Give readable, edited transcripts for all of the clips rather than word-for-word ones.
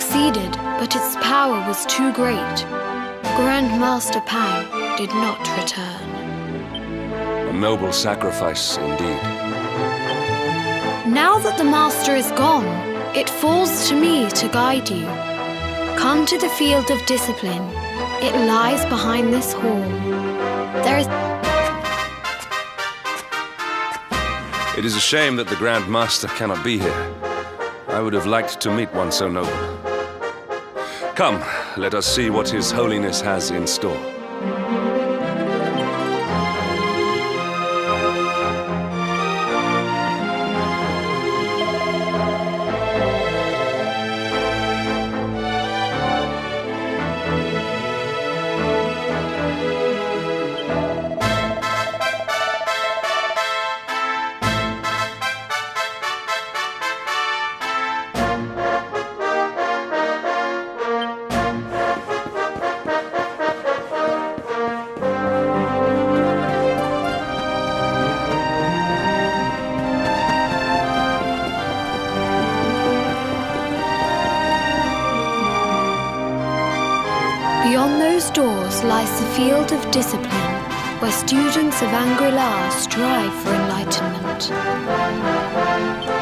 succeeded, but its power was too great. Grand Master Pang did not return. A noble sacrifice indeed. Now that the Master is gone, it falls to me to guide you. Come to the field of discipline. It lies behind this hall. There is... It is a shame that the Grand Master cannot be here. I would have liked to meet one so noble. Come, let us see what His Holiness has in store. Beyond those doors lies the field of discipline, where students of Angri-La strive for enlightenment.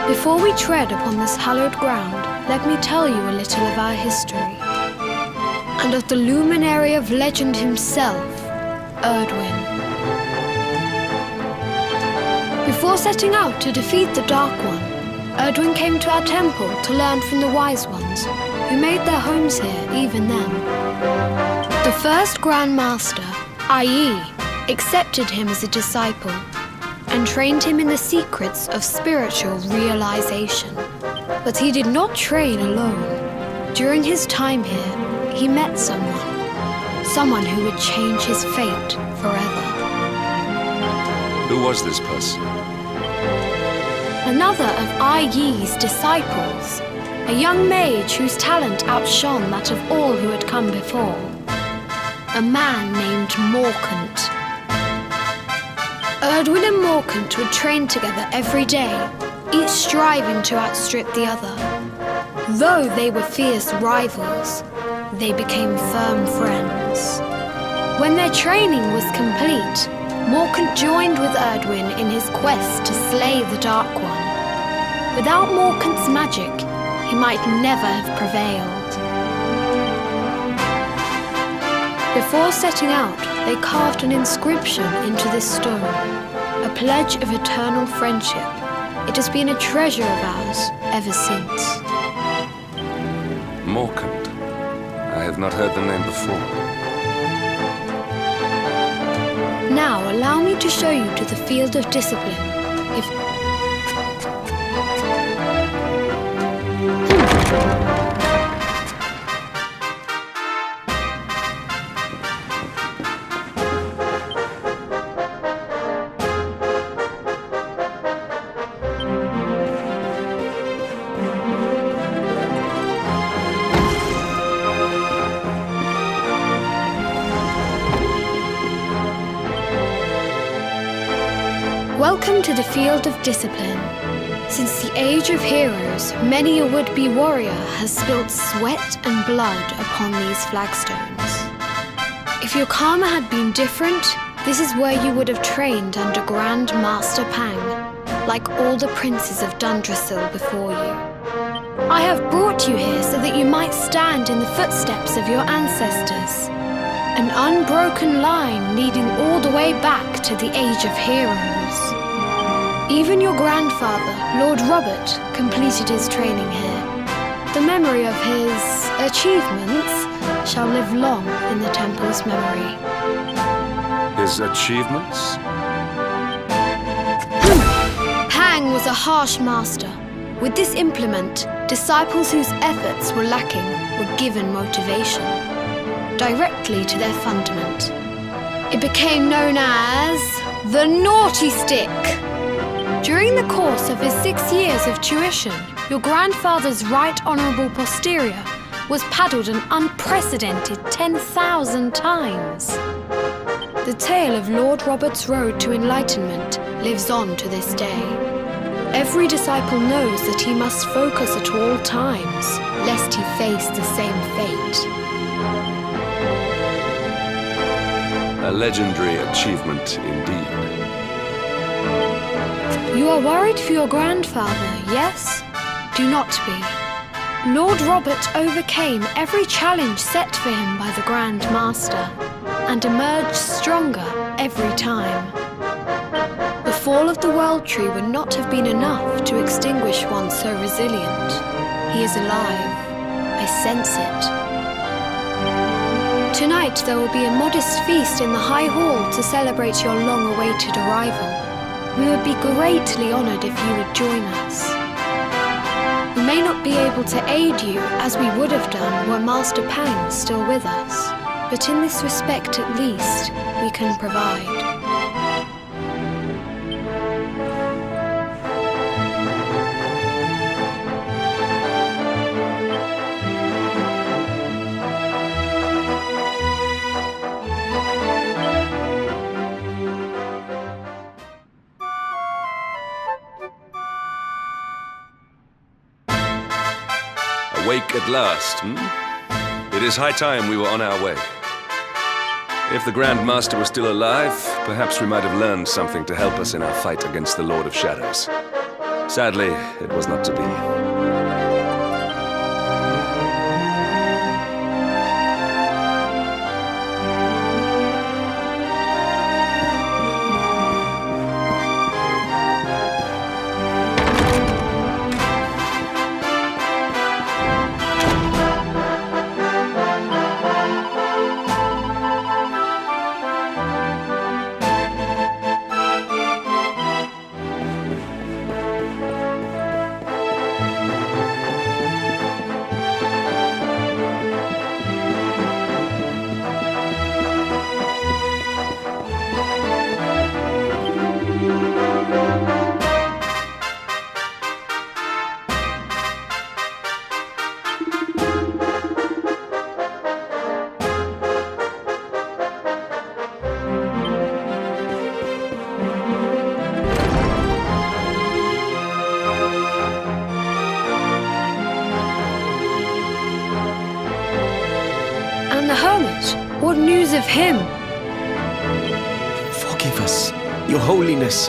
Before we tread upon this hallowed ground, let me tell you a little of our history, and of the luminary of legend himself, Erdwin. Before setting out to defeat the Dark One, Erdwin came to our temple to learn from the Wise Ones, who made their homes here even then. The first Grand Master, i.e., accepted him as a disciple and trained him in the secrets of spiritual realization. But he did not train alone. During his time here, he met someone who would change his fate forever. Who was this person? Another of Ai Yi's disciples, a young mage whose talent outshone that of all who had come before. A man named Morkant. Erdwin and Morkant would train together every day, each striving to outstrip the other. Though they were fierce rivals, they became firm friends. When their training was complete, Morkant joined with Erdwin in his quest to slay the Dark One. Without Morkant's magic, he might never have prevailed. Before setting out, they carved an inscription into this stone, a pledge of eternal friendship. It has been a treasure of ours ever since. Morkant. I have not heard the name before. Now allow me to show you to the field of discipline. Welcome to the field of discipline. Since the age of heroes, many a would-be warrior has spilt sweat and blood upon these flagstones. If your karma had been different, this is where you would have trained under Grand Master Pang, like all the princes of Dundrasil before you. I have brought you here so that you might stand in the footsteps of your ancestors, an unbroken line leading all the way back to the age of heroes. Even your grandfather, Lord Robert, completed his training here. The memory of his achievements shall live long in the temple's memory. His achievements? Pang was a harsh master. With this implement, disciples whose efforts were lacking were given motivation, directly to their fundament. It became known as the Naughty Stick. During the course of his 6 years of tuition, your grandfather's right honourable posterior was paddled an unprecedented 10,000 times. The tale of Lord Robert's road to enlightenment lives on to this day. Every disciple knows that he must focus at all times, lest he face the same fate. A legendary achievement indeed. You are worried for your grandfather, yes? Do not be. Lord Robert overcame every challenge set for him by the Grand Master, and emerged stronger every time. The fall of the World Tree would not have been enough to extinguish one so resilient. He is alive. I sense it. Tonight there will be a modest feast in the High Hall to celebrate your long-awaited arrival. We would be greatly honored if you would join us. We may not be able to aid you as we would have done were Master Pang still with us, but in this respect at least, we can provide. Awake at last, It is high time we were on our way. If the Grand Master was still alive, perhaps we might have learned something to help us in our fight against the Lord of Shadows. Sadly, it was not to be. The hermit? What news of him? Forgive us, Your Holiness.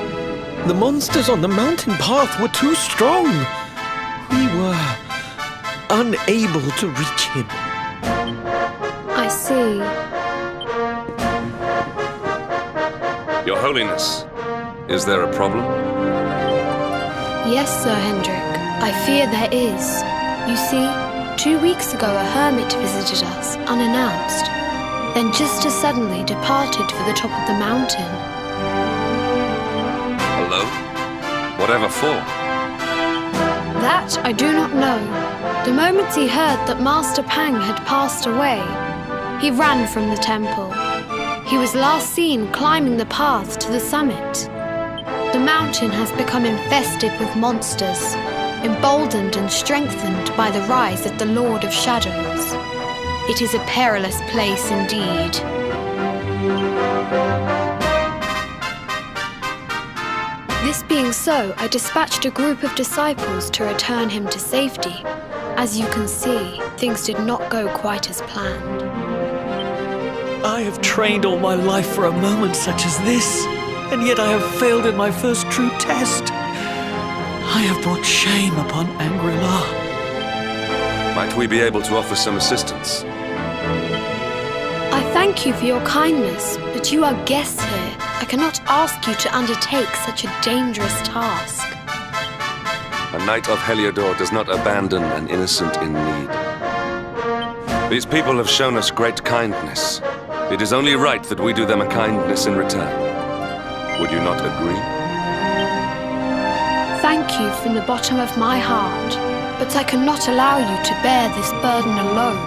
The monsters on the mountain path were too strong. We were unable to reach him. I see. Your Holiness, is there a problem? Yes, Sir Hendrik. I fear there is. You see, 2 weeks ago a hermit visited us, unannounced, then just as suddenly departed for the top of the mountain. Alone? Whatever for? That I do not know. The moment he heard that Master Pang had passed away, he ran from the temple. He was last seen climbing the path to the summit. The mountain has become infested with monsters, emboldened and strengthened by the rise of the Lord of Shadows. It is a perilous place indeed. This being so, I dispatched a group of disciples to return him to safety. As you can see, things did not go quite as planned. I have trained all my life for a moment such as this, and yet I have failed in my first true test. I have brought shame upon Angri-La. Might we be able to offer some assistance? I thank you for your kindness, but you are guests here. I cannot ask you to undertake such a dangerous task. A knight of Heliodor does not abandon an innocent in need. These people have shown us great kindness. It is only right that we do them a kindness in return. Would you not agree? Thank you from the bottom of my heart, but I cannot allow you to bear this burden alone.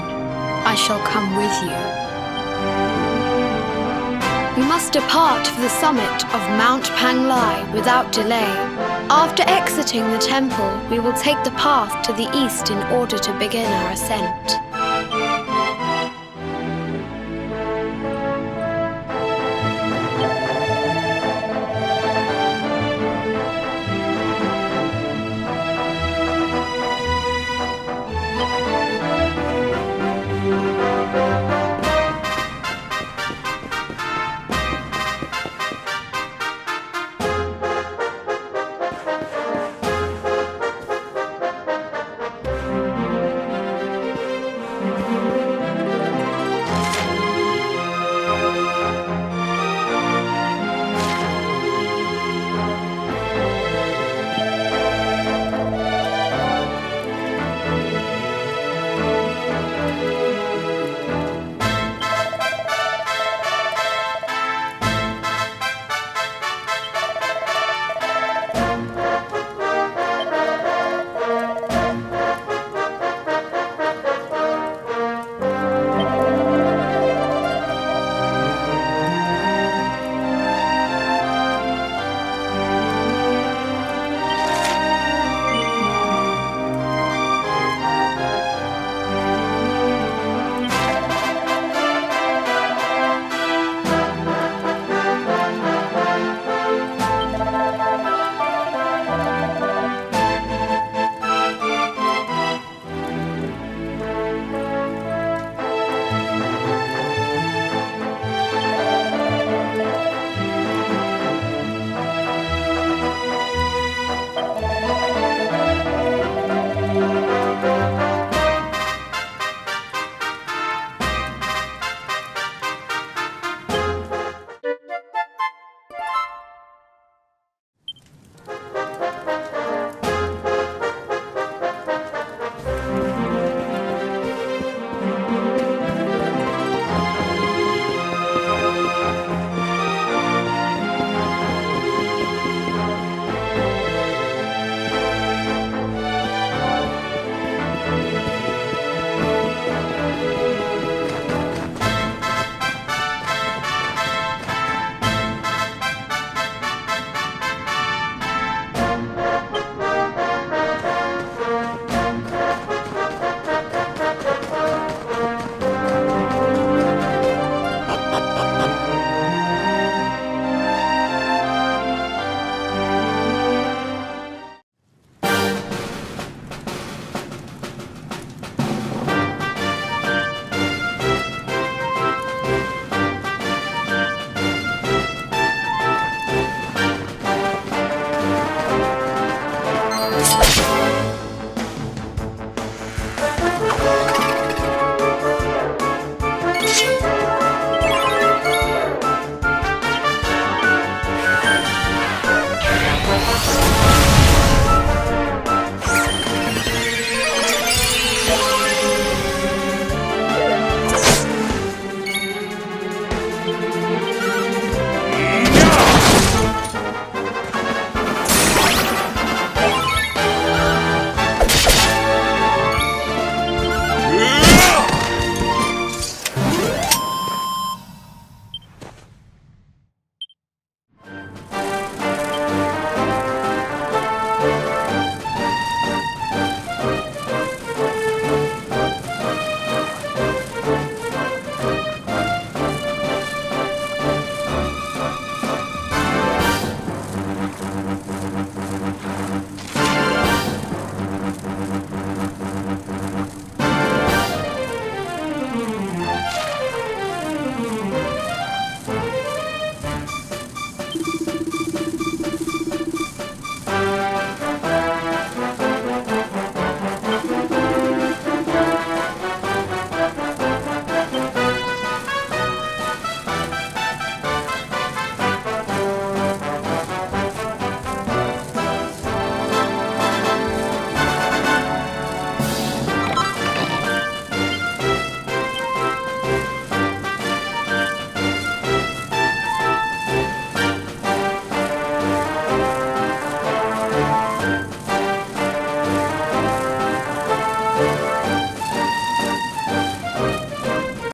I shall come with you. We must depart for the summit of Mount Panglai without delay. After exiting the temple, we will take the path to the east in order to begin our ascent.